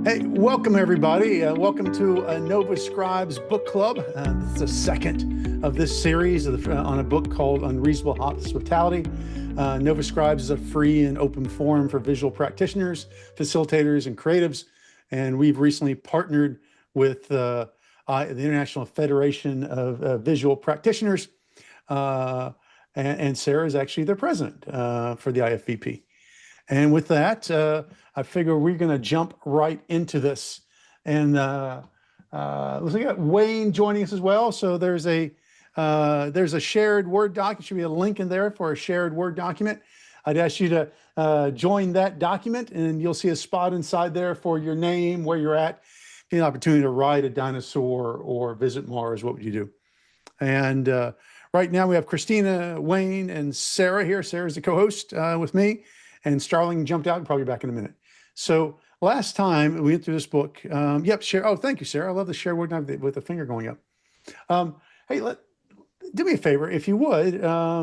Hey, welcome everybody. Welcome to Nova Scribes Book Club. This is the second of this series on a book called Unreasonable Hospitality. Nova Scribes is a free and open forum for visual practitioners, facilitators, and creatives. And we've recently partnered with the International Federation of Visual Practitioners. And Sarah is actually their president for the IFVP. And with that, I figure we're going to jump right into this. And we got Wayne joining us as well. So there's a shared Word document. Should be a link in there for a shared Word document. I'd ask you to join that document, and you'll see a spot inside there for your name, where you're at, an opportunity to ride a dinosaur or visit Mars. What would you do? And right now we have Christina, Wayne, and Sarah here. Sarah's the co-host with me. And Starling jumped out and probably back in a minute. So last time we went through this book. Yep, share. Oh, thank you, Sarah. I love the share word with the finger going up. Hey, do me a favor, if you would,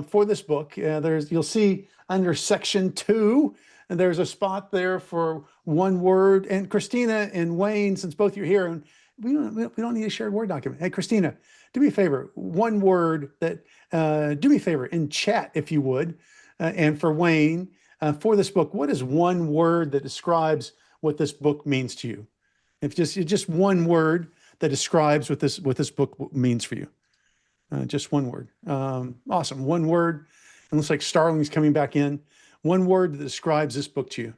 for this book. You'll see under section 2, and there's a spot there for one word. And Christina and Wayne, since both you're here, and we don't need a shared Word document. Hey, Christina, do me a favor. One word that do me a favor in chat, if you would, and for Wayne. For this book, what is one word that describes what this book means to you? If just one word that describes what this book means for you. Just one word. Awesome. One word. It looks like Starling's coming back in. One word that describes this book to you.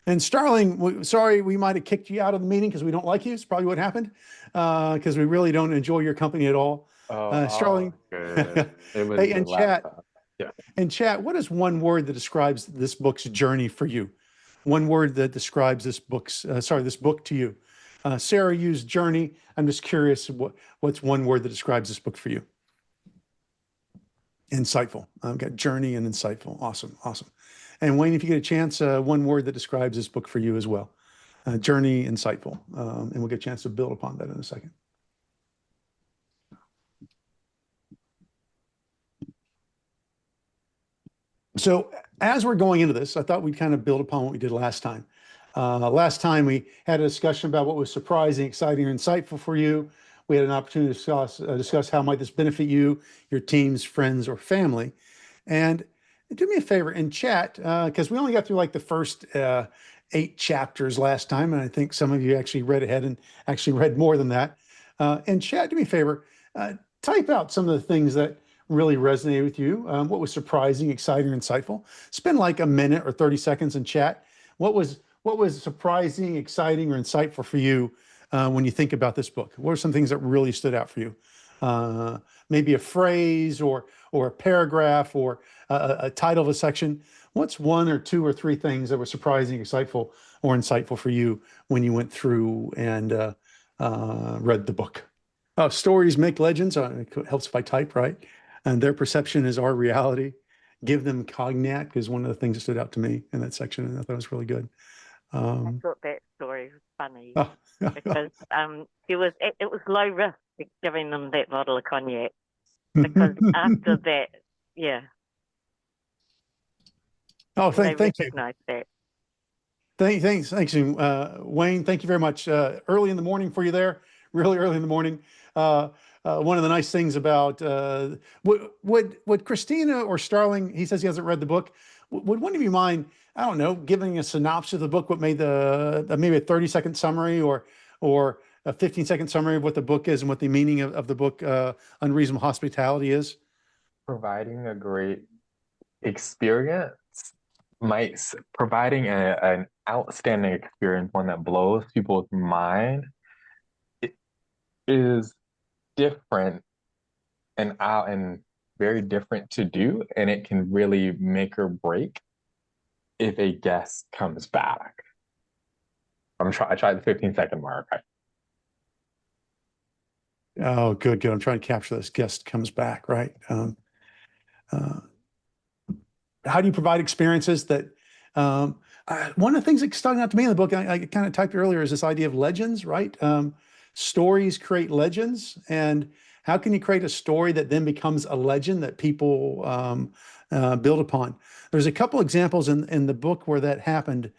And Starling, sorry, we might have kicked you out of the meeting because we don't like you. It's probably what happened, because we really don't enjoy your company at all. Starling, Good. It was hey, the in chat. laptop. Yeah. In chat, what is one word that describes this book's journey for you? One word that describes this book to you. Sarah used journey. I'm just curious, what's one word that describes this book for you? Insightful. I've got journey and insightful. Awesome. And Wayne, if you get a chance, one word that describes this book for you as well. Journey, insightful. And we'll get a chance to build upon that in a second. So as we're going into this, I thought we'd kind of build upon what we did last time. Last time we had a discussion about what was surprising, exciting, or insightful for you. We had an opportunity to discuss how might this benefit you, your teams, friends, or family. And do me a favor in chat, because we only got through like the first 8 chapters last time, and I think some of you actually read ahead and actually read more than that. In chat, do me a favor, type out some of the things that really resonated with you. What was surprising, exciting, or insightful? Spend like a minute or 30 seconds in chat. What was surprising, exciting, or insightful for you when you think about this book? What are some things that really stood out for you? Maybe a phrase or a paragraph or a title of a section. What's 1 or 2 or 3 things that were surprising, insightful for you when you went through and read the book? Stories make legends. It helps if I type, right? And their perception is our reality. Give them cognac is one of the things that stood out to me in that section, and I thought it was really good. I thought that story was funny Oh, because it was low risk giving them that bottle of cognac, because after that, yeah. Oh, thank you. That. Thanks, Wayne. Thank you very much. Early in the morning for you there, really early in the morning. One of the nice things about would Christina or Starling, he says he hasn't read the book, would one of you mind, I don't know, giving a synopsis of the book, what made maybe a 30-second summary or a 15-second summary of what the book is and what the meaning of the book Unreasonable Hospitality is? Providing a great experience, providing an outstanding experience, one that blows people's mind, it is different and very different to do, and it can really make or break if a guest comes back. I tried the 15-second mark. Oh, good. I'm trying to capture this. Guest comes back, right? How do you provide experiences that? One of the things that stuck out to me in the book, I kind of typed earlier, is this idea of legends, right? Stories create legends, and how can you create a story that then becomes a legend that people build upon? There's a couple examples in the book where that happened.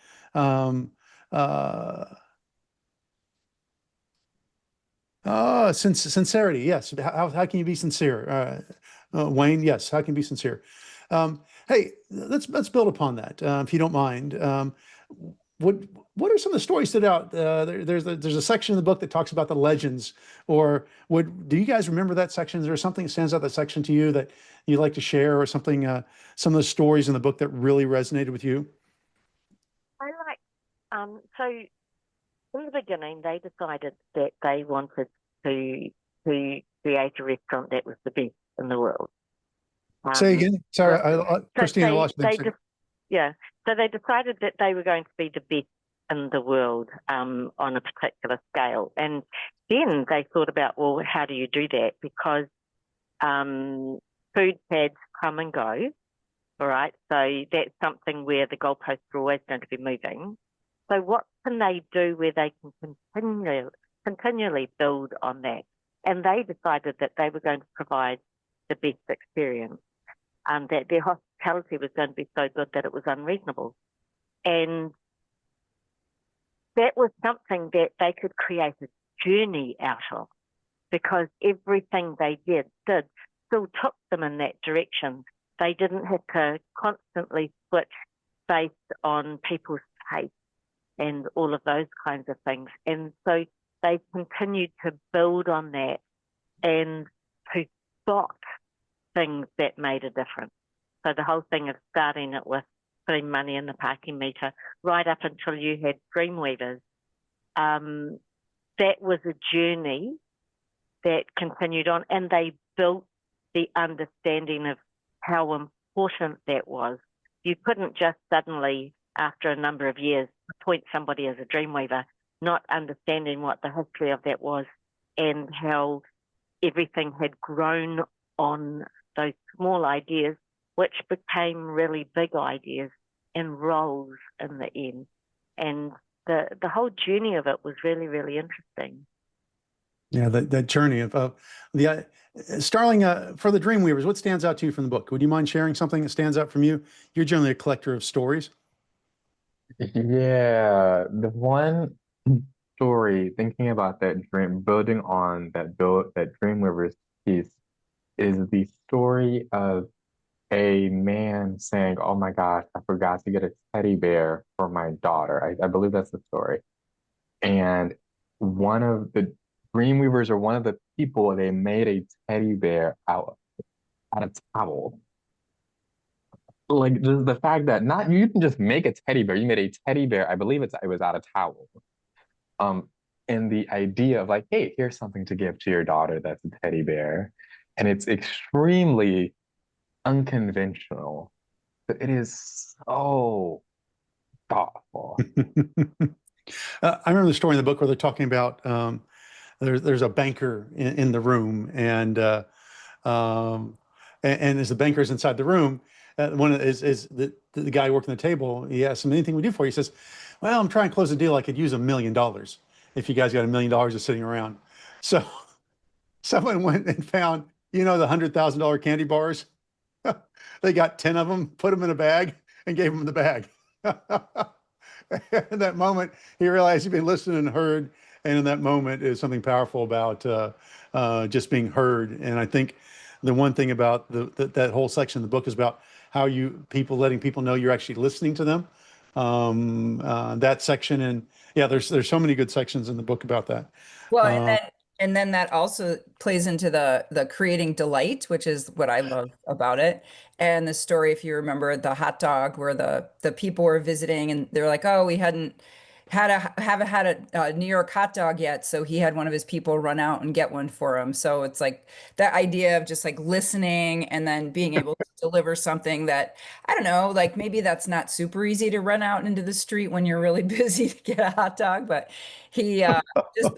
Sincerity. Yes. How can you be sincere? Wayne, yes. How can you be sincere? Hey, let's build upon that, if you don't mind. What what are some of the stories that out? There's a section in the book that talks about the legends, or do you guys remember that section? Is there something that stands out that section to you that you'd like to share, or something? Some of the stories in the book that really resonated with you? I like, so in the beginning, they decided that they wanted to to create a restaurant that was the best in the world. Say Um, again. Sorry, with, so Christina, I lost you. they just yeah, so they decided that they were going to be the best in the world on a particular scale, and then they thought about, well, how do you do that? Because food fads come and go, all right. So that's something where the goalposts are always going to be moving. So what can they do where they can continually build on that? And they decided that they were going to provide the best experience, that their hospitality was going to be so good that it was unreasonable. And that was something that they could create a journey out of, because everything they did still took them in that direction. They didn't have to constantly switch based on people's taste and all of those kinds of things. And so they continued to build on that and to spot things that made a difference. So the whole thing of starting it with putting money in the parking meter right up until you had Dreamweavers, that was a journey that continued on, and they built the understanding of how important that was. You couldn't just suddenly, after a number of years, appoint somebody as a Dreamweaver, not understanding what the history of that was and how everything had grown on those small ideas, which became really big ideas and roles in the end. And the whole journey of it was really, really interesting. Yeah, that journey of the Starling, for the Dreamweavers, what stands out to you from the book? Would you mind sharing something that stands out from you? You're generally a collector of stories. Yeah, the one story, thinking about that dream, building on that Dreamweaver's piece, is the story of a man saying, "Oh my gosh, I forgot to get a teddy bear for my daughter." I believe that's the story. And one of the Dreamweavers, or one of the people, they made a teddy bear out of towel. Like, just the fact that not you didn't just make a teddy bear, you made a teddy bear. I believe it was out of towel. Um, and the idea of like, hey, here's something to give to your daughter that's a teddy bear, and it's extremely unconventional, but it is so thoughtful. I remember the story in the book where they're talking about there's a banker in the room, um, and as the banker's inside the room, one is the guy working the table. He asks him, anything we do for you? He says, well, I'm trying to close a deal. I could use $1 million if you guys got $1 million just sitting around. So someone went and found, the $100,000 candy bars. They got 10 of them, put them in a bag, and gave him the bag. In that moment, he realized he'd been listened and heard. And in that moment is something powerful about just being heard. And I think the one thing about that whole section of the book is about how letting people know you're actually listening to them. That section, and yeah, there's so many good sections in the book about that. Well, Uh, and then that also plays into the creating delight, which is what I love about it. And the story, if you remember, the hot dog where the people were visiting and they're like, oh, we haven't had a New York hot dog yet, so he had one of his people run out and get one for him. So it's like that idea of just like listening and then being able to deliver something that, I don't know, like maybe that's not super easy to run out into the street when you're really busy to get a hot dog, but he just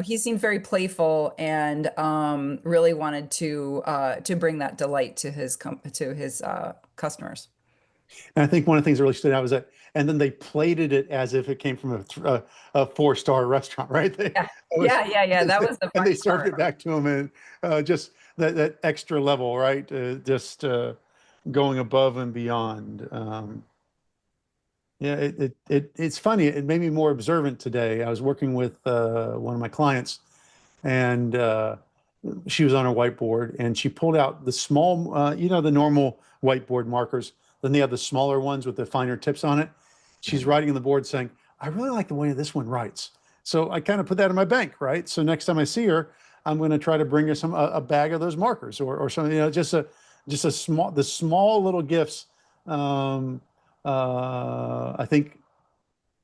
he seemed very playful and really wanted to bring that delight to his customers. And I think one of the things that really stood out was that, and then they plated it as if it came from a four-star restaurant, right? Yeah, It was, yeah. That was the and fun they served part. it back to him, and just that extra level, right? Just going above and beyond. Yeah, it's funny. It made me more observant today. I was working with one of my clients, and she was on her whiteboard, and she pulled out the small, the normal whiteboard markers. Then they have the smaller ones with the finer tips on it. She's writing on the board saying, I really like the way this one writes. So I kind of put that in my bank, right? So next time I see her, I'm going to try to bring her a bag of those markers or something, just a small little gifts, I think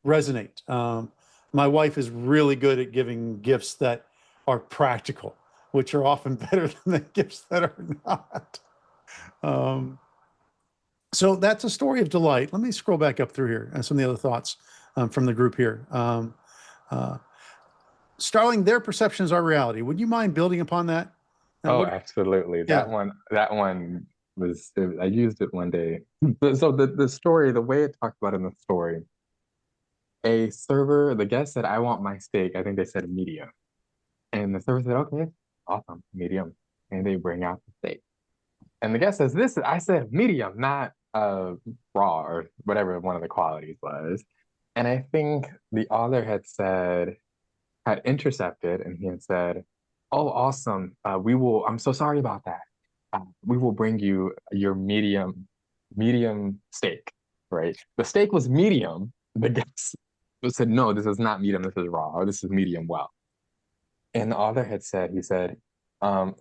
resonate. My wife is really good at giving gifts that are practical, which are often better than the gifts that are not. So that's a story of delight. Let me scroll back up through here and some of the other thoughts from the group here. Starling, their perception is our reality. Would you mind building upon that? Oh, absolutely. Yeah. That one was, I used it one day. So the story, the way it talked about in the story, a server, the guest said, I want my steak. I think they said medium. And the server said, okay, awesome, medium. And they bring out the steak. And the guest says, I said medium, not raw or whatever one of the qualities was. And I think the author had intercepted, and he had said, oh, awesome. I'm so sorry about that. We will bring you your medium steak, right? The steak was medium. The guest said, no, this is not medium, this is raw, or this is medium well. And the author he said,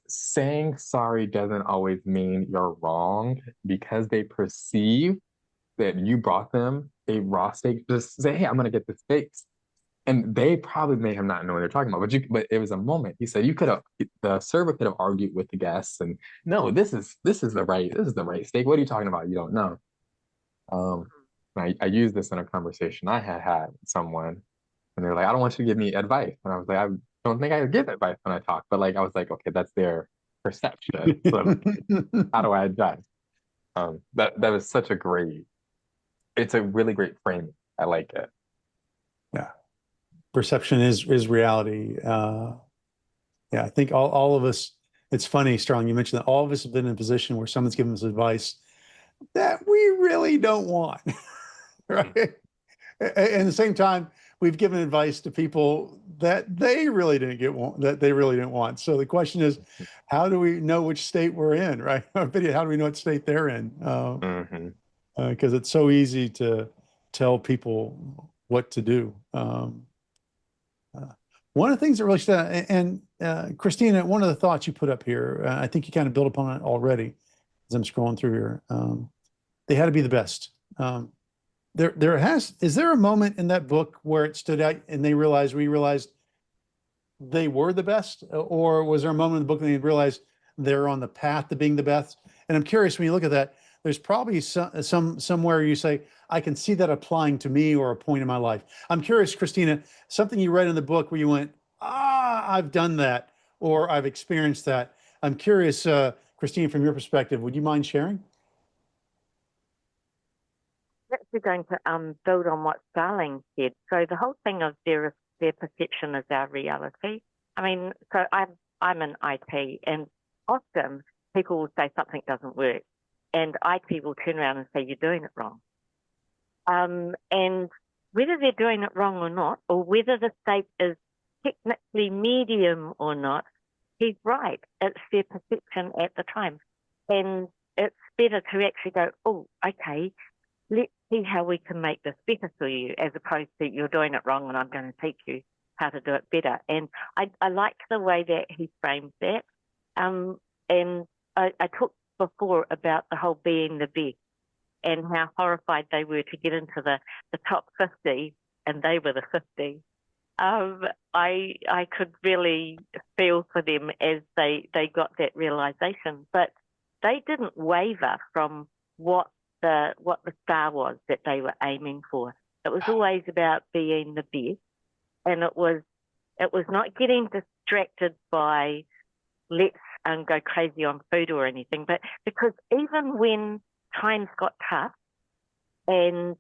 saying sorry doesn't always mean you're wrong because they perceive that you brought them a raw steak. Just say, hey, I'm going to get this steak. And they probably may have not known what they're talking about, but it was a moment. He said the server could have argued with the guests and no, this is the right steak. What are you talking about? You don't know. I used this in a conversation I had with someone, and they're like, I don't want you to give me advice. And I was like, I don't think I give advice when I talk, but like I was like, okay, that's their perception. So how do I adjust? That was it's a really great framing. I like it. Yeah. Perception is reality. Yeah, I think all of us, it's funny, Starling, you mentioned that all of us have been in a position where someone's given us advice that we really don't want, right? At the same time, we've given advice to people that they really didn't want. So the question is, how do we know which state we're in, right? How do we know what state they're in? Because it's so easy to tell people what to do. One of the things that really stood out, and Christina, one of the thoughts you put up here, I think you kind of built upon it already as I'm scrolling through here. They had to be the best. Is there a moment in that book where it stood out and we realized they were the best? Or was there a moment in the book that they realized they're on the path to being the best? And I'm curious, when you look at that, there's probably somewhere you say, I can see that applying to me or a point in my life. I'm curious, Christina, something you read in the book where you went, I've done that, or I've experienced that. I'm curious, Christina, from your perspective, would you mind sharing? Actually going to build on what Starling said. So the whole thing of their perception is our reality. I mean, so I'm in IT, and often people will say something doesn't work, and IT will turn around and say you're doing it wrong. And whether they're doing it wrong or not, or whether the state is technically medium or not, he's right. It's their perception at the time, and it's better to actually go, oh, okay, let's see how we can make this better for you, as opposed to you're doing it wrong and I'm going to teach you how to do it better. And I like the way that he framed that. And I talked before about the whole being the best and how horrified they were to get into the top 50, and they were the 50. I could really feel for them as they got that realization, but they didn't waver from what the star was that they were aiming for. It was always about being the best, and it was not getting distracted by let's go crazy on food or anything, but because even when times got tough and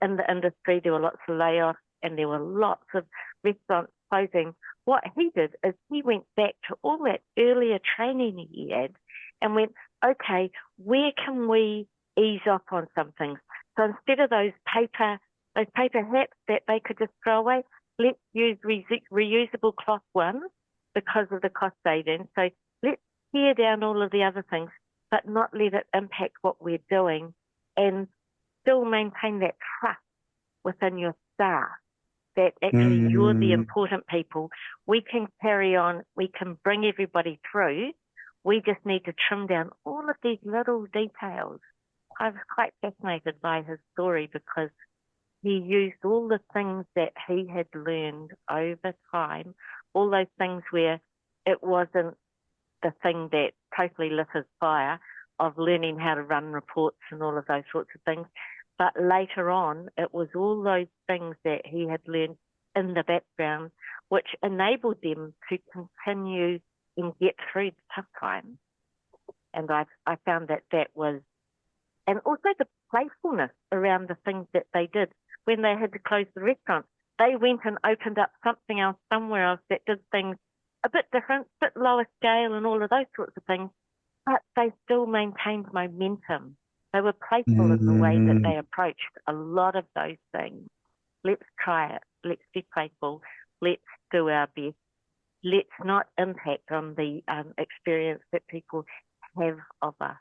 in the industry there were lots of layoffs and there were lots of restaurants closing, what he did is he went back to all that earlier training he had and went, okay, where can we ease off on some things? So instead of those paper hats that they could just throw away, let's use reusable cloth ones, because of the cost savings. So let's tear down all of the other things, but not let it impact what we're doing, and still maintain that trust within your staff that actually you're the important people. We can carry on. We can bring everybody through. We just need to trim down all of these little details. I was quite fascinated by his story because he used all the things that he had learned over time, all those things where it wasn't the thing that totally lit his fire of learning how to run reports and all of those sorts of things. But later on, it was all those things that he had learned in the background, which enabled them to continue and get through the tough times. And I found that was, and also the playfulness around the things that they did. When they had to close the restaurant, they went and opened up something else somewhere else that did things a bit different, a bit lower scale and all of those sorts of things, but they still maintained momentum. They were playful in the way that they approached a lot of those things. Let's try it. Let's be playful. Let's do our best. Let's not impact on the experience that people have of us.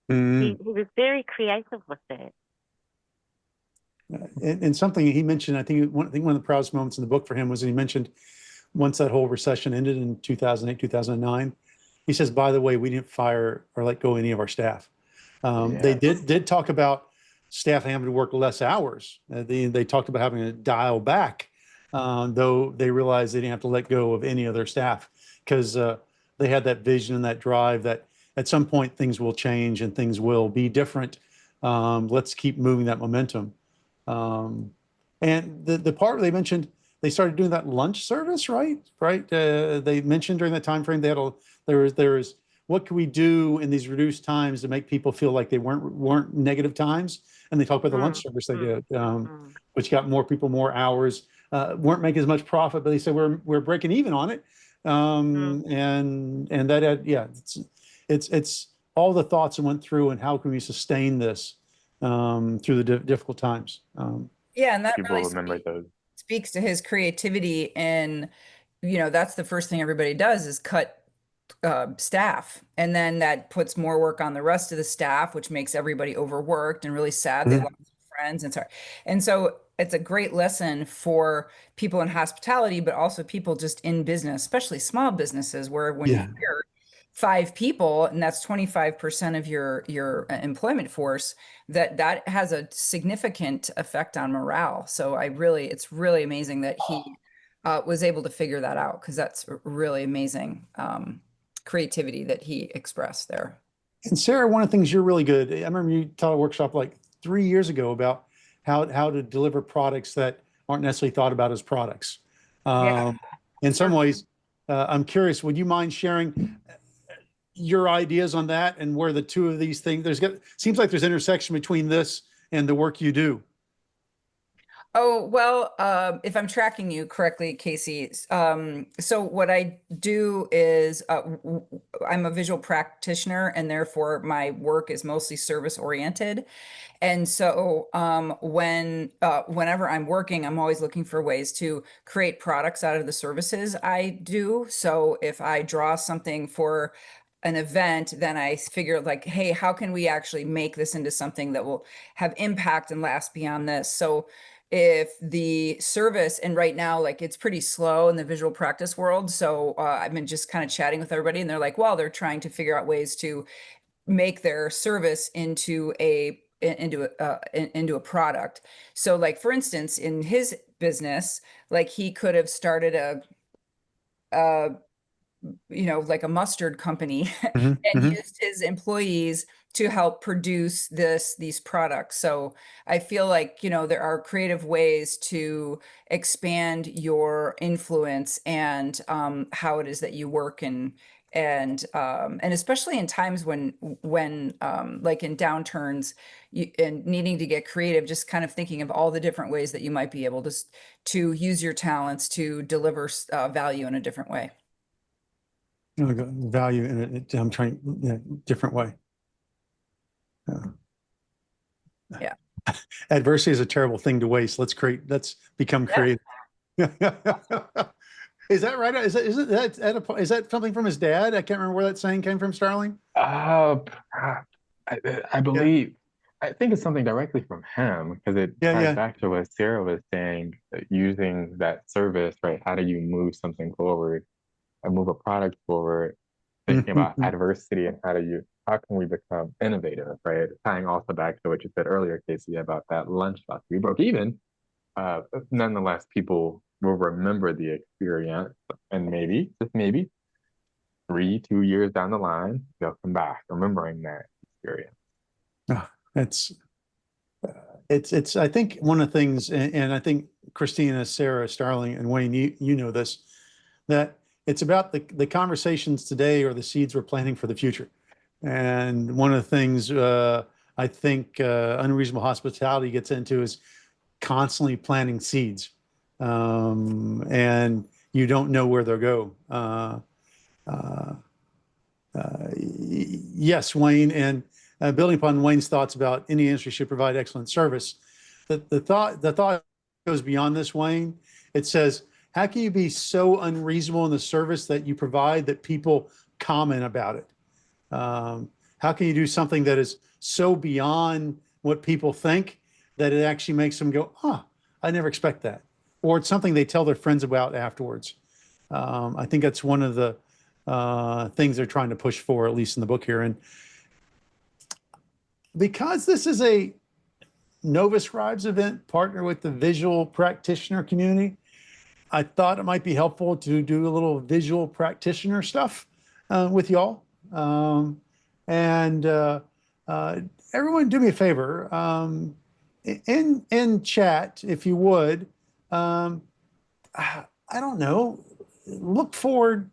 He was very creative with that. And something he mentioned, I think one of the proudest moments in the book for him was he mentioned once that whole recession ended in 2008, 2009, he says, by the way, we didn't fire or let go any of our staff. They did talk about staff having to work less hours. They talked about having to dial back, though they realized they didn't have to let go of any of their staff because they had that vision and that drive that at some point things will change and things will be different. Let's keep moving that momentum. And the part where they mentioned they started doing that lunch service, right? They mentioned during that time frame there was what can we do in these reduced times to make people feel like they weren't negative times? And they talk about the lunch service they did, which got more people more hours, weren't making as much profit, but they said we're breaking even on it. And that had, it's all the thoughts that went through and how can we sustain this through the difficult times. And that people really remember those. speaks to his creativity, and that's the first thing everybody does is cut staff, and then that puts more work on the rest of the staff, which makes everybody overworked and really sad. They lost friends and so it's a great lesson for people in hospitality, but also people just in business, especially small businesses, where when you hear 5 people and that's 25% of your employment force, that has a significant effect on morale. So it's really amazing that he was able to figure that out, because that's really amazing creativity that he expressed there. And Sarah, one of the things you're really good, I remember you taught a workshop like 3 years ago about how to deliver products that aren't necessarily thought about as products. In some ways, I'm curious, would you mind sharing your ideas on that and where the two of these things, seems like there's intersection between this and the work you do. Oh, well, if I'm tracking you correctly, Casey, so what I do is I'm a visual practitioner, and therefore my work is mostly service oriented. And so whenever I'm working, I'm always looking for ways to create products out of the services I do. So if I draw something for an event, then I figure like, hey, how can we actually make this into something that will have impact and last beyond this? So if the service, and right now, like it's pretty slow in the visual practice world. So I've been just kind of chatting with everybody, and they're like, well, they're trying to figure out ways to make their service into a product. So like, for instance, in his business, like he could have started like a mustard company and used his employees to help produce these products. So I feel like, there are creative ways to expand your influence and how it is that you work, and especially in times when like in downturns and needing to get creative, just kind of thinking of all the different ways that you might be able to use your talents to deliver value in a different way. Value in it. I'm trying different way. Yeah. Adversity is a terrible thing to waste. Let's become creative. Is that right? Is that something from his dad? I can't remember where that saying came from, Starling. Uh, I Yeah, believe, I think it's something directly from him because it yeah, ties yeah. back to what Sarah was saying, using that service, right? How do you move something forward and move a product forward? Thinking about Mhm. adversity and how can we become innovative, right? Tying also back to what you said earlier, Casey, about that lunchbox we broke even. Nonetheless, people will remember the experience, and maybe, just maybe, 2 years down the line, they'll come back remembering that experience. Ah, it's I think one of the things, and I think Christina, Sarah, Starling, and Wayne, you know this, that it's about the conversations today or the seeds we're planting for the future. And one of the things I think Unreasonable Hospitality gets into is constantly planting seeds, and you don't know where they'll go. Uh, yes, Wayne, and building upon Wayne's thoughts about any industry should provide excellent service. The thought goes beyond this, Wayne. It says, how can you be so unreasonable in the service that you provide that people comment about it? How can you do something that is so beyond what people think that it actually makes them go, "Huh, I never expect that," or it's something they tell their friends about afterwards. I think that's one of the things they're trying to push for, at least in the book here. And because this is a Nova Scribes event, partner with the visual practitioner community, I thought it might be helpful to do a little visual practitioner stuff with y'all. And uh, everyone, do me a favor. In chat, if you would, um, I don't know, look forward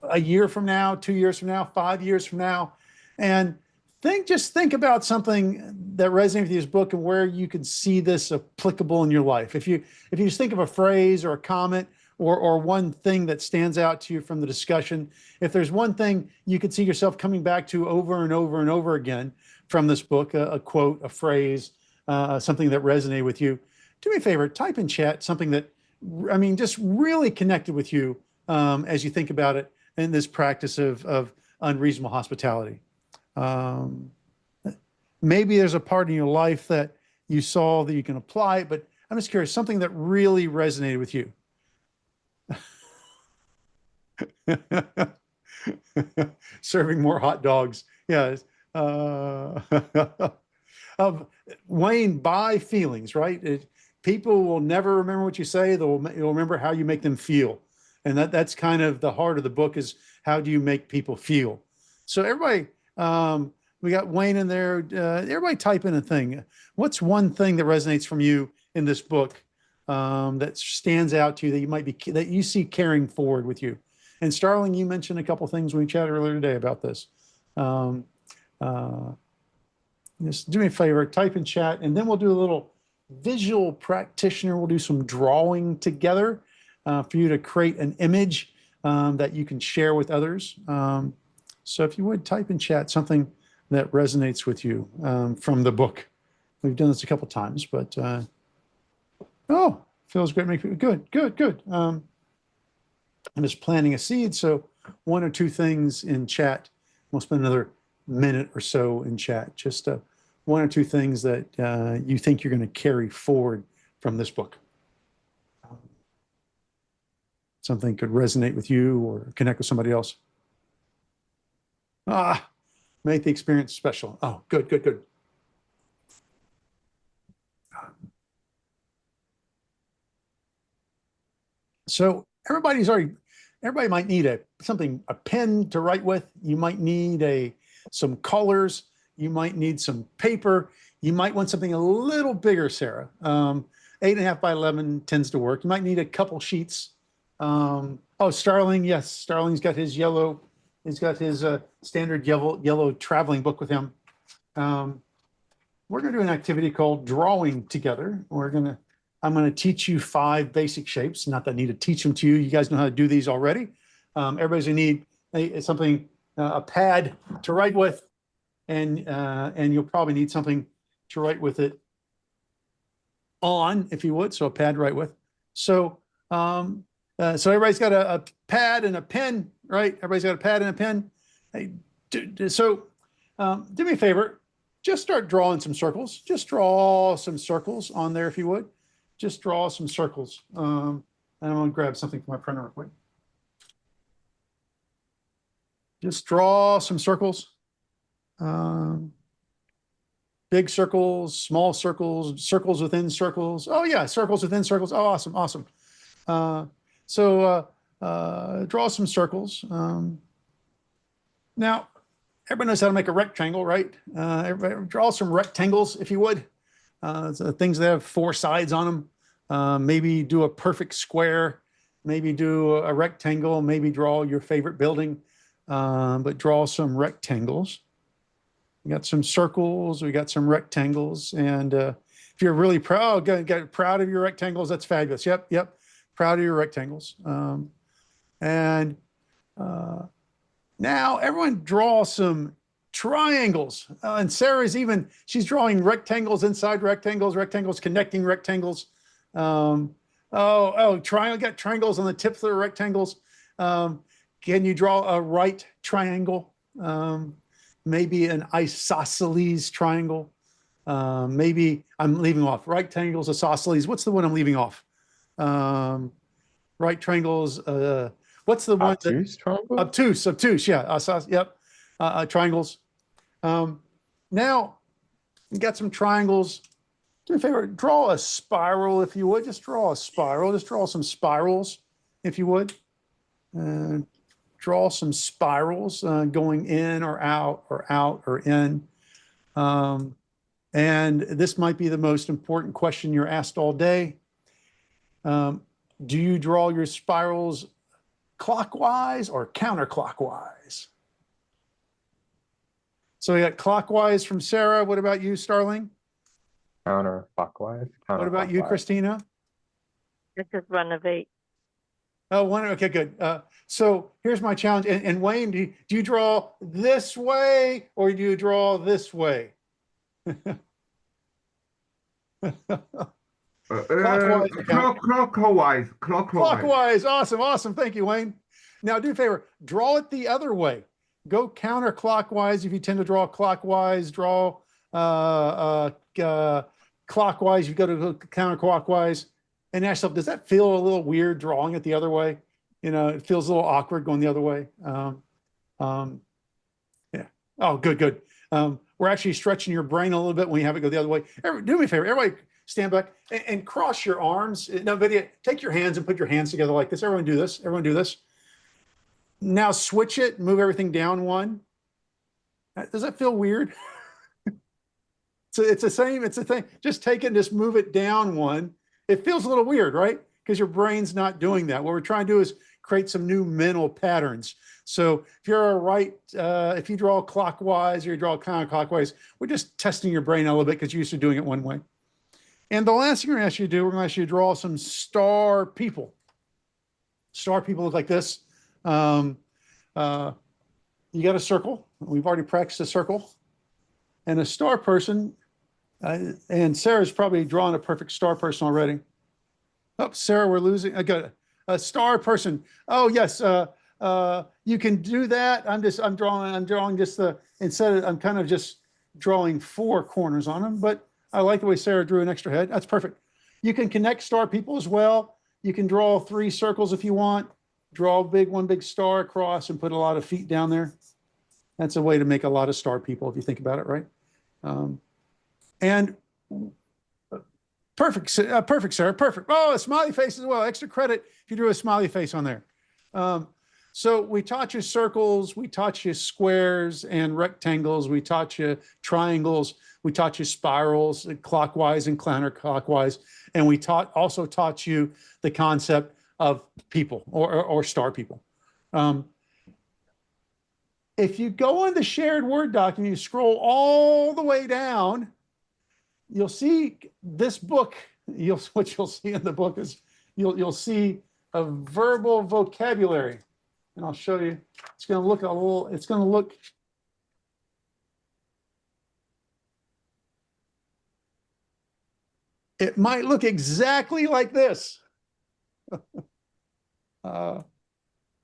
a year from now, 2 years from now, 5 years from now, and just think about something that resonates with this book and where you could see this applicable in your life. If you just think of a phrase or a comment or one thing that stands out to you from the discussion, if there's one thing you could see yourself coming back to over and over and over again from this book, a quote, a phrase, something that resonated with you, do me a favor, type in chat something that, I mean, just really connected with you as you think about it in this practice of unreasonable hospitality. Um, Maybe there's a part in your life that you saw that you can apply it, but I'm just curious, something that really resonated with you. Serving more hot dogs. Yeah. Uh, of Wayne, by feelings, right? People will never remember what you say. They'll remember how you make them feel. And that's kind of the heart of the book is how do you make people feel? So everybody, we got Wayne in there. Everybody type in a thing. What's one thing that resonates from you in this book that stands out to you that you see carrying forward with you? And Starling, you mentioned a couple things when we chatted earlier today about this. Um, uh, just do me a favor, type in chat, and then we'll do a little visual practitioner. We'll do some drawing together for you to create an image that you can share with others. So if you would type in chat something that resonates with you from the book. We've done this a couple times, but oh, feels great. Make good, good, good. I'm just planting a seed. So one or two things in chat. We'll spend another minute or so in chat. Just one or two things that you think you're going to carry forward from this book. Something could resonate with you or connect with somebody else. Ah, make the experience special. Oh, good, good, good. So everybody might need a pen to write with. You might need some colors. You might need some paper. You might want something a little bigger, Sarah. 8.5 by 11 tends to work. You might need a couple sheets. Oh, Starling, yes, Starling's got his yellow. He's got his standard yellow traveling book with him. We're going to do an activity called drawing together. I'm going to teach you 5 basic shapes. Not that I need to teach them to you. You guys know how to do these already. Everybody's going to need a pad to write with, and you'll probably need something to write with it on, if you would. So a pad to write with. So So everybody's got a pad and a pen, right? Everybody's got a pad and a pen. Hey, do me a favor, just start drawing some circles. Just draw some circles on there if you would. Just draw some circles. And I'm going to grab something from my printer real quick. Just draw some circles. Big circles, small circles, circles within circles. Oh yeah, circles within circles. Oh, awesome, awesome. Draw some circles. Now, everybody knows how to make a rectangle, right? Everybody draw some rectangles, if you would. So things that have 4 sides on them. Maybe do a perfect square. Maybe do a rectangle. Maybe draw your favorite building. But draw some rectangles. We got some circles. We got some rectangles. And if you're really proud, get proud of your rectangles, that's fabulous. Yep, yep. Proud of your rectangles. Now everyone draw some triangles. And Sarah's she's drawing rectangles inside rectangles, rectangles connecting rectangles. Triangle, got triangles on the tips of the rectangles. Can you draw a right triangle? Maybe an isosceles triangle. Maybe I'm leaving off rectangles, isosceles. What's the one I'm leaving off? Right triangles. What's the one? Obtuse triangle? Obtuse. Yeah. Yep. Triangles. Now you got some triangles. Do me a favor, draw a spiral if you would. Just draw a spiral. Just draw some spirals if you would. Draw some spirals going in or out or in. And this might be the most important question you're asked all day. Do you draw your spirals clockwise or counterclockwise? So we got clockwise from Sarah. What about you, Starling? Counterclockwise. What about you, Christina? This is one of each. Oh, one. Okay, good. So here's my challenge. And Wayne, do you draw this way or do you draw this way? Clockwise. Clockwise. Awesome. Thank you, Wayne. Now do a favor, draw it the other way. Go counterclockwise if you tend to draw clockwise. Draw clockwise. You go to counterclockwise. And ask yourself, does that feel a little weird drawing it the other way? You know, it feels a little awkward going the other way. Yeah. Oh, good. We're actually stretching your brain a little bit when you have it go the other way. Do me a favor, everybody stand back and cross your arms. No video, take your hands and put your hands together like this. Everyone do this. Now switch it, move everything down one. Does that feel weird? So it's the same, it's the thing. Just take it and just move it down one. It feels a little weird, right? Because your brain's not doing that. What we're trying to do is create some new mental patterns. So if you're if you draw clockwise or you draw counterclockwise, we're just testing your brain a little bit because you're used to doing it one way. And the last thing we're going to ask you to do, we're going to ask you to draw some star people. Star people look like this. You got a circle. We've already practiced a circle. And a star person, and Sarah's probably drawn a perfect star person already. Oh, Sarah, we're losing. I got a star person. Oh, yes. You can do that. I'm drawing just I'm kind of just drawing 4 corners on them, but I like the way Sarah drew an extra head. That's perfect. You can connect star people as well. You can draw 3 circles if you want. Draw one big star across and put a lot of feet down there. That's a way to make a lot of star people if you think about it, right? And perfect, Sarah, perfect. Oh, a smiley face as well. Extra credit if you drew a smiley face on there. So we taught you circles, we taught you squares and rectangles, we taught you triangles, we taught you spirals, clockwise and counterclockwise, and we also taught you the concept of people or star people. If you go in the shared Word document, you scroll all the way down, you'll see this book. What you'll see in the book is you'll see a verbal vocabulary, and I'll show you. It's going to look a little. It's going to look. It might look exactly like this.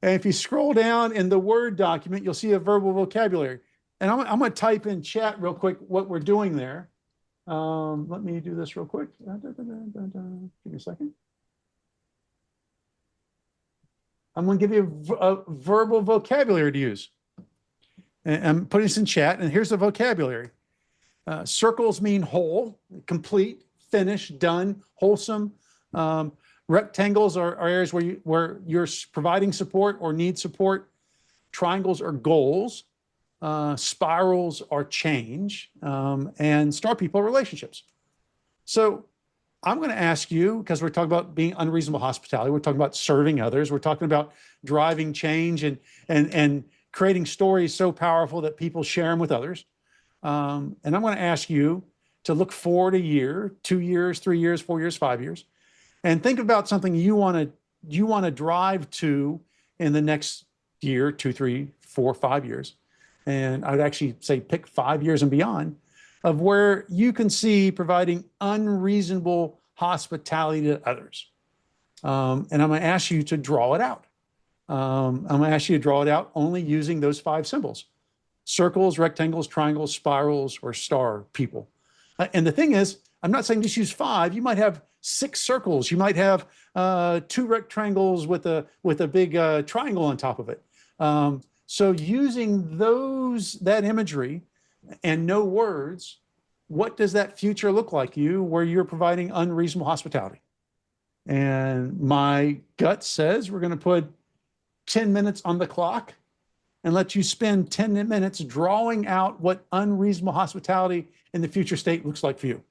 And if you scroll down in the Word document, you'll see a verbal vocabulary. And I'm going to type in chat real quick what we're doing there. Let me do this real quick. Give me a second. I'm going to give you a verbal vocabulary to use. And I'm putting this in chat, and here's the vocabulary. Circles mean whole, complete, finished, done, wholesome. Rectangles are areas where you're providing support or need support. Triangles are goals. Spirals are change. And star people are relationships. So I'm going to ask you, because we're talking about being unreasonable hospitality, we're talking about serving others, we're talking about driving change and creating stories so powerful that people share them with others. And I'm going to ask you to look forward a year, 2 years, 3 years, 4 years, 5 years, and think about something you want to drive to in the next year, 2, 3, 4, 5 years. And I'd actually say pick 5 years and beyond of where you can see providing unreasonable hospitality to others. And I'm going to ask you to draw it out. I'm going to ask you to draw it out only using those 5 symbols: circles, rectangles, triangles, spirals, or star people. And the thing is, I'm not saying just use 5. You might have 6 circles. You might have 2 rectangles with a big triangle on top of it. So using that imagery and no words, what does that future look like you where you're providing unreasonable hospitality? And my gut says we're going to put 10 minutes on the clock and let you spend 10 minutes drawing out what unreasonable hospitality in the future state looks like for you.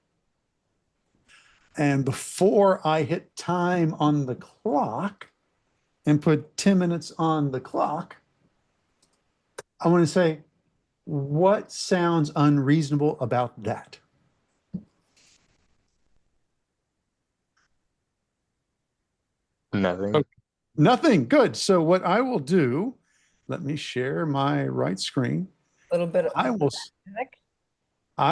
And before I hit time on the clock and put 10 minutes on the clock, I want to say, what sounds unreasonable about that? Nothing. Okay. Nothing. Good. So what I will do, let me share my right screen. A little bit of I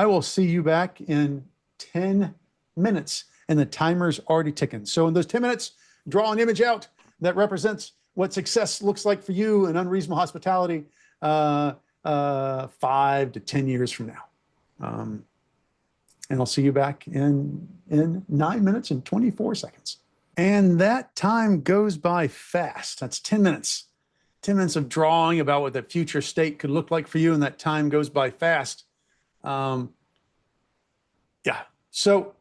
will see you back in 10 minutes, and the timer's already ticking. So in those 10 minutes, draw an image out that represents what success looks like for you in unreasonable hospitality 5 to 10 years from now. And I'll see you back in 9 minutes and 24 seconds. And that time goes by fast. That's 10 minutes. 10 minutes of drawing about what the future state could look like for you, and that time goes by fast. Yeah. So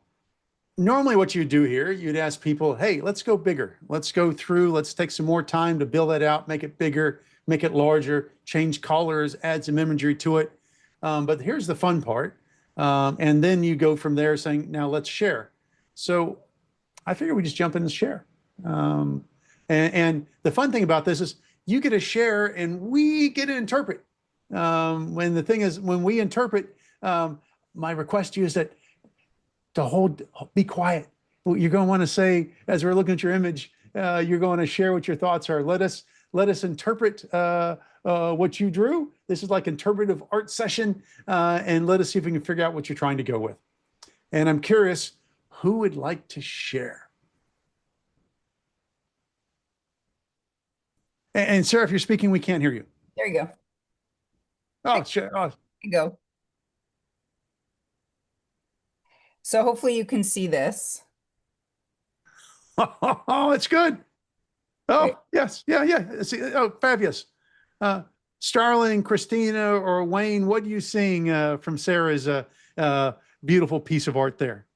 normally what you do here, you'd ask people, hey, let's go bigger. Let's go through, let's take some more time to build that out, make it bigger, make it larger, change colors, add some imagery to it. But here's the fun part. And then you go from there saying, now let's share. So I figure we just jump in and share. And the fun thing about this is you get to share and we get to interpret. When the thing is, when we interpret, my request to you is that to be quiet. You're going to want to say, as we're looking at your image, you're going to share what your thoughts are. Let us interpret what you drew. This is like interpretive art session, and let us see if we can figure out what you're trying to go with. And I'm curious, who would like to share? And Sarah, if you're speaking, we can't hear you. There you go. Oh, share. Oh. There you go. So hopefully you can see this. Oh, it's good. Oh, Great. yes. Yeah. See, oh, fabulous. Starling, Christina, or Wayne, what are you seeing from Sarah's beautiful piece of art there?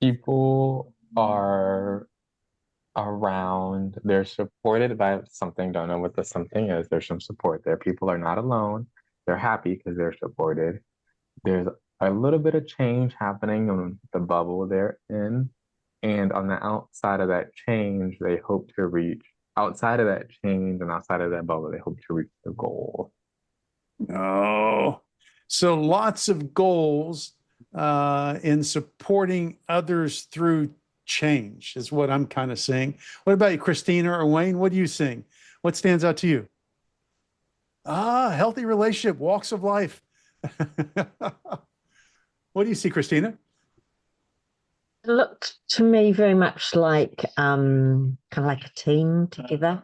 People are around, they're supported by something, don't know what the something is. There's some support there. People are not alone. They're happy because they're supported. There's a little bit of change happening in the bubble they're in. And on the outside of that change, they hope to reach, outside of that change and outside of that bubble, they hope to reach the goal. Oh, so lots of goals in supporting others through change is what I'm kind of seeing. What about you, Christina or Wayne? What are you seeing? What stands out to you? Healthy relationship, walks of life. What do you see, Christina? It looked to me very much like kind of like a team together.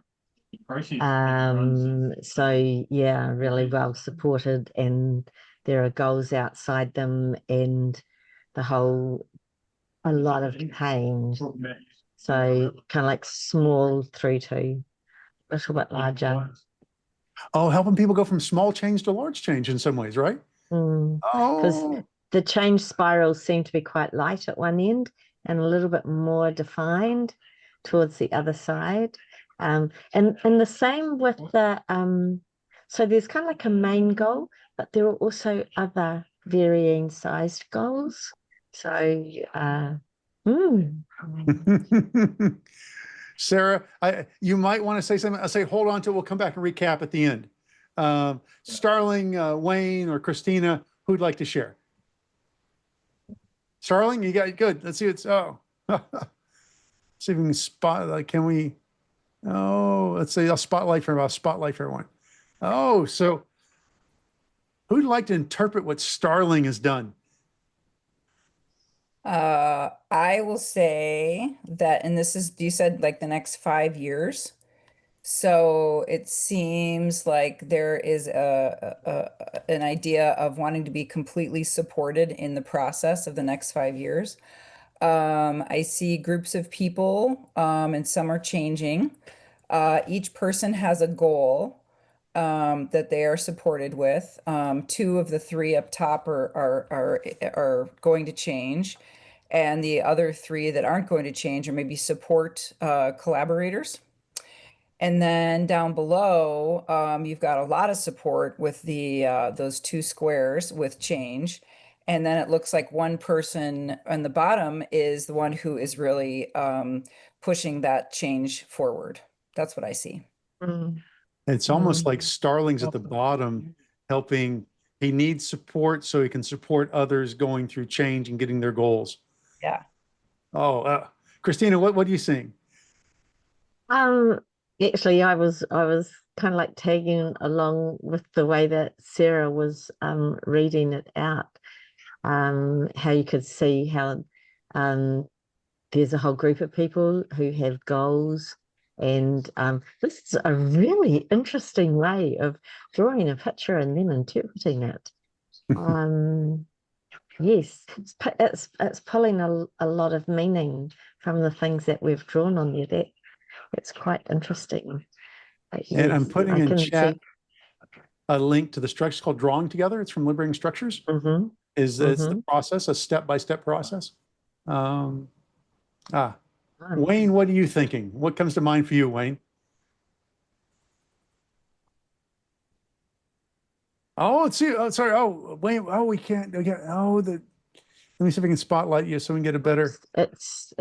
So yeah, really well supported, and there are goals outside them, and a lot of change. So kind of like small through to a little bit larger. Oh, helping people go from small change to large change in some ways, right? Because the change spirals seem to be quite light at one end and a little bit more defined towards the other side. And the same with the so there's kind of like a main goal, but there are also other varying sized goals. So Sarah, you might want to say something. I'll say, hold on to it. We'll come back and recap at the end. Starling, Wayne, or Christina, who'd like to share? Starling, you got good. Let's see. See if we can spot. Like, can we? Oh, let's say I'll spotlight for everyone. Oh, so who'd like to interpret what Starling has done? I will say that, and this is, you said like the next 5 years. So it seems like there is an idea of wanting to be completely supported in the process of the next 5 years. I see groups of people, and some are changing. Each person has a goal that they are supported with. Two of the three up top are going to change, and the other three that aren't going to change are maybe support collaborators. And then down below, you've got a lot of support with the those two squares with change. And then it looks like one person on the bottom is the one who is really pushing that change forward. That's what I see. It's almost like Starling's at the bottom, helping. He needs support so he can support others going through change and getting their goals. Yeah. Oh, Christina, what are you seeing? Actually, I was kind of like tagging along with the way that Sarah was reading it out. How you could see how there's a whole group of people who have goals, and this is a really interesting way of drawing a picture and then interpreting it. Yes, it's pulling a lot of meaning from the things that we've drawn on there. That's quite interesting. And I'm putting in chat see. a link to the structure called Drawing Together. It's from Liberating Structures. It's the process, a step-by-step process. Wayne, what are you thinking? What comes to mind for you, Wayne? Oh, let's see. Oh, sorry. Oh, Wayne. Oh, we can't. Let me see if I can spotlight you so we can get a better. It's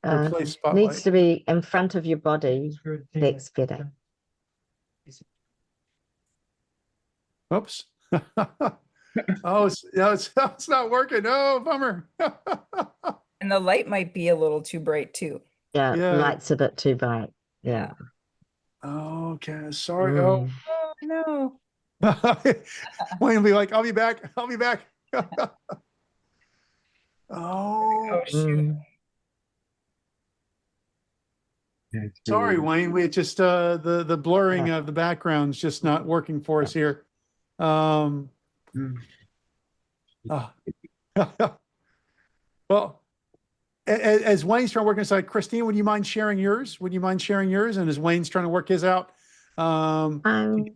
Replace spotlight. needs to be in front of your body. That's better. Oops. Oh, it's not working. Oh, bummer. And the light might be a little too bright too. Yeah, Yeah. light's a bit too bright. Yeah. Okay. Sorry. Oh no. Wayne will be like, I'll be back. I'll be back. Oh, shoot. Sorry, Wayne. We just the blurring of the background's just not working for us here. Well, as Wayne's trying to work inside, Christine, would you mind sharing yours? Would you mind sharing yours? And as Wayne's trying to work his out, I'm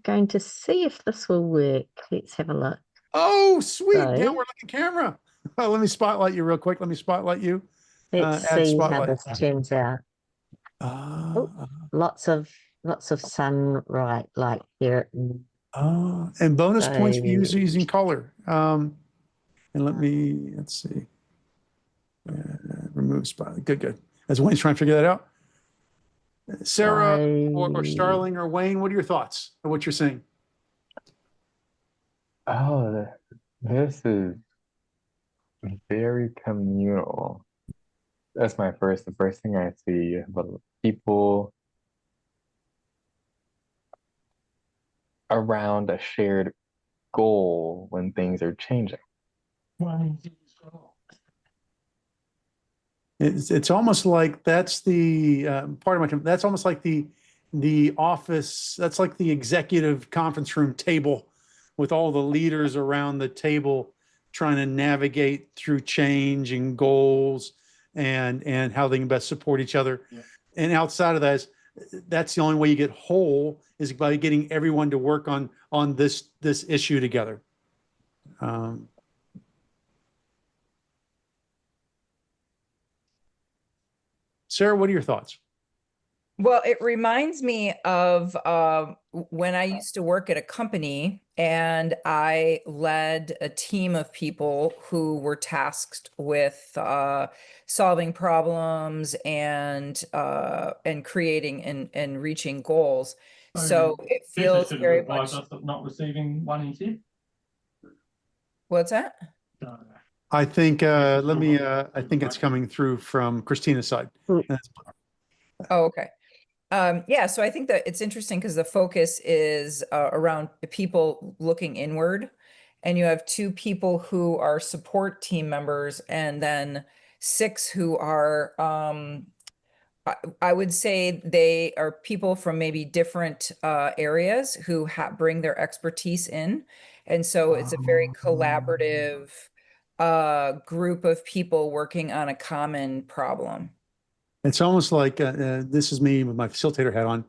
going to see if this will work. Let's have a look. Oh, sweet. So, Downward looking camera. Let me spotlight you real quick. Let me spotlight you. Let's see how this turns out. Lots of sun right here. And bonus points for using color. And let's see. Remove spotlight. Good. As Wayne's trying to figure that out. Sarah or Starling or Wayne, what are your thoughts of what you're seeing? Oh, this is very communal. That's the first thing I see about people around a shared goal when things are changing. It's almost like that's the part of my, that's almost like the office, that's like the executive conference room table with all the leaders around the table trying to navigate through change and goals and how they can best support each other. Yeah. And outside of that is, that's the only way you get whole, is by getting everyone to work on this issue together. Sarah, what are your thoughts? Well, it reminds me of when I used to work at a company and I led a team of people who were tasked with solving problems and creating and reaching goals. So it feels should very advise much. us of not receiving one instead. What's that? I think I think it's coming through from Christina's side. Oh, okay. Yeah, so I think that it's interesting because the focus is around people looking inward, and you have 2 people who are support team members, and then 6 who are, I would say they are people from maybe different areas who bring their expertise in. And so it's a very collaborative group of people working on a common problem. It's almost like this is me with my facilitator hat on.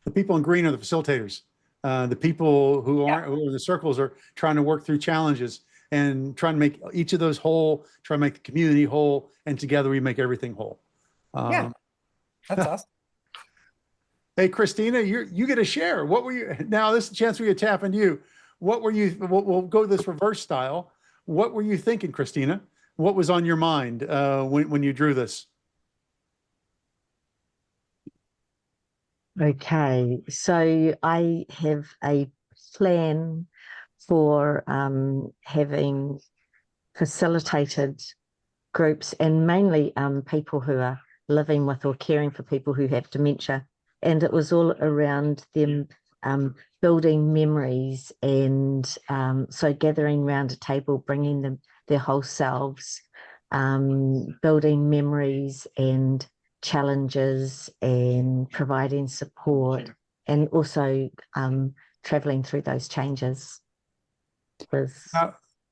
The people in green are the facilitators. The people who aren't, who are in the circles, are trying to work through challenges and trying to make each of those whole, try to make the community whole, and together we make everything whole. Yeah, that's awesome. Hey, Christina, you get a share. What were you, now this is a chance for you to tap into you. What were you, we'll go this reverse style. What were you thinking, Christina? What was on your mind when you drew this? Okay, so I have a plan for having facilitated groups, and mainly people who are living with or caring for people who have dementia. And it was all around them building memories, and so gathering around a table, bringing them their whole selves, building memories and challenges, and providing support, and also traveling through those changes.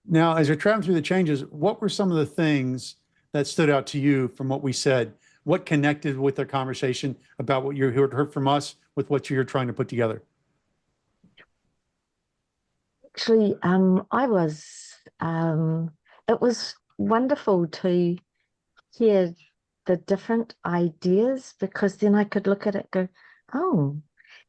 Now, as you're traveling through the changes, what were some of the things that stood out to you from what we said? What connected with the conversation about what you heard from us with what you're trying to put together? Actually, it was wonderful to hear the different ideas, because then I could look at it and go, oh,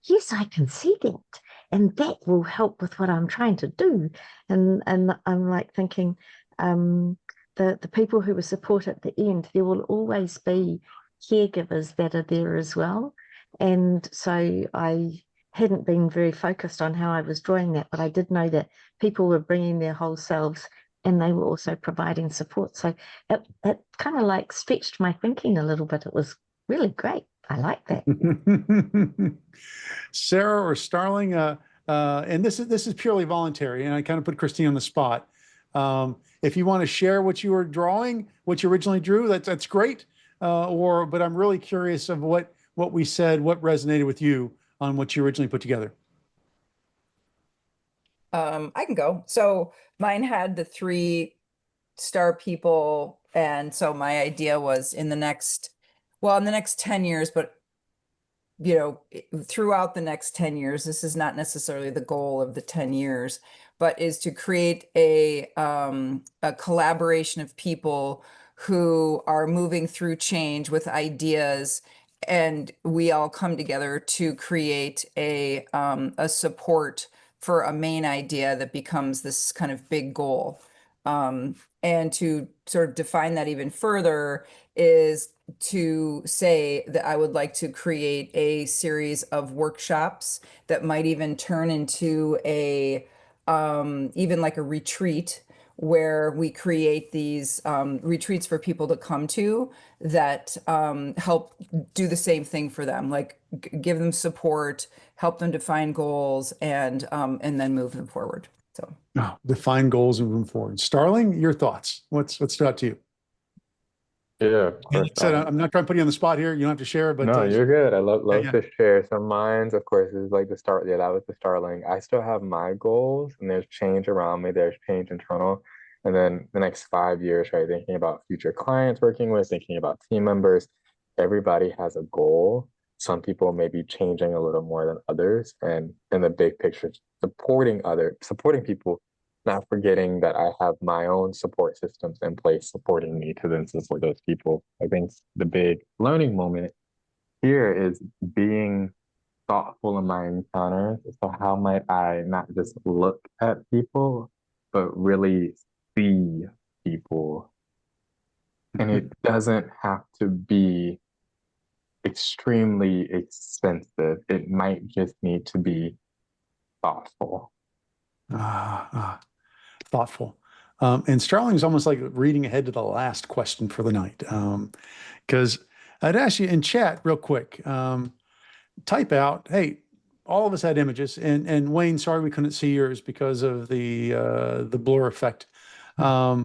yes, I can see that. And that will help with what I'm trying to do. And I'm like thinking, the people who were support at the end, there will always be caregivers that are there as well. And so I hadn't been very focused on how I was drawing that, but I did know that people were bringing their whole selves, and they were also providing support. So it kind of like stretched my thinking a little bit. It was really great. I like that. Sarah or Starling, and this is purely voluntary, and I kind of put Christine on the spot. If you want to share what you were drawing, what you originally drew, that's great. But I'm really curious of what we said, what resonated with you on what you originally put together. I can go. So mine had the 3 star people. And so my idea was in the next 10 years, but throughout the next 10 years, this is not necessarily the goal of the 10 years, but is to create a collaboration of people who are moving through change with ideas, and we all come together to create a support for a main idea that becomes this kind of big goal. And to sort of define that even further is to say that I would like to create a series of workshops that might even turn into a even like a retreat, where we create these retreats for people to come to that help do the same thing for them, like give them support, help them define goals, and then move them forward. So define goals and move forward. Starling, your thoughts? What's stood out to you? Yeah, of And course. like I said, I'm not trying to put you on the spot here. You don't have to share, but No, you're good. I love yeah. to share. So mine's, of course, is like the start. Yeah, that was the Starling. I still have my goals, and there's change around me. There's change internal, and then the next 5 years, right? Thinking about future clients working with, thinking about team members. Everybody has a goal. Some people may be changing a little more than others, and in the big picture, supporting people, not forgetting that I have my own support systems in place supporting me to then support those people. I think the big learning moment here is being thoughtful in my encounters. So how might I not just look at people, but really see people? And it doesn't have to be extremely expensive. It might just need to be thoughtful. Thoughtful. And Starling's almost like reading ahead to the last question for the night. Because I'd ask you in chat real quick, type out, hey, all of us had images, and Wayne, sorry we couldn't see yours because of the blur effect. Uh,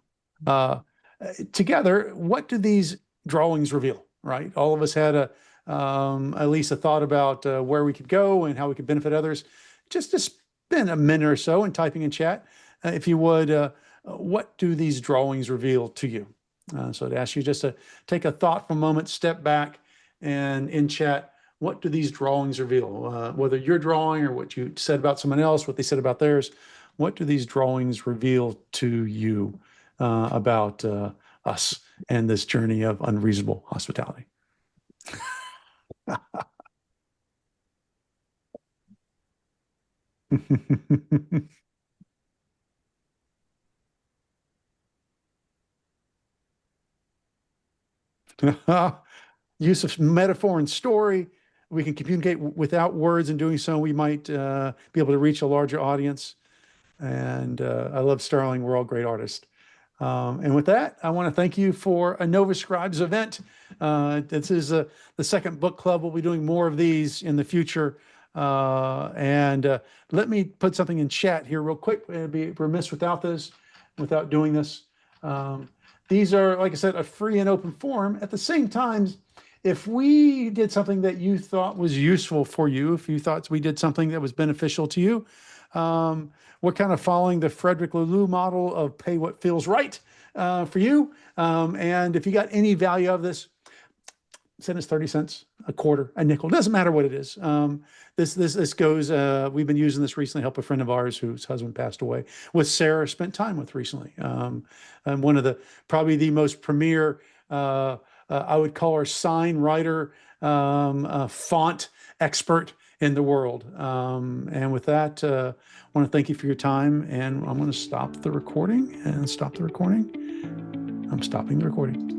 Together, what do these drawings reveal? Right, all of us had at least a thought about where we could go and how we could benefit others. Just to spend a minute or so and typing in chat, if you would, what do these drawings reveal to you? So to ask you just to take a thoughtful moment, step back, and in chat, what do these drawings reveal? Whether you're drawing or what you said about someone else, what they said about theirs, what do these drawings reveal to you about us and this journey of unreasonable hospitality? Use of metaphor and story. We can communicate without words. In doing so, we might be able to reach a larger audience. And I love Starling. We're all great artists. And with that, I want to thank you for a Nova Scribes event. This is the second book club. We'll be doing more of these in the future. And let me put something in chat here real quick. I'd be remiss without doing this. These are, like I said, a free and open forum. At the same time, if we did something that you thought was useful for you, if you thought we did something that was beneficial to you, we're kind of following the Frederick Laloux model of pay what feels right for you. And if you got any value out of this, send us 30 cents, a quarter, a nickel. Doesn't matter what it is. This goes, we've been using this recently, help a friend of ours whose husband passed away, with Sarah, spent time with recently. And one of the, probably the most premier, I would call her sign writer, font expert in the world. And with that, I want to thank you for your time, and I'm going to stop the recording and stop the recording. I'm stopping the recording.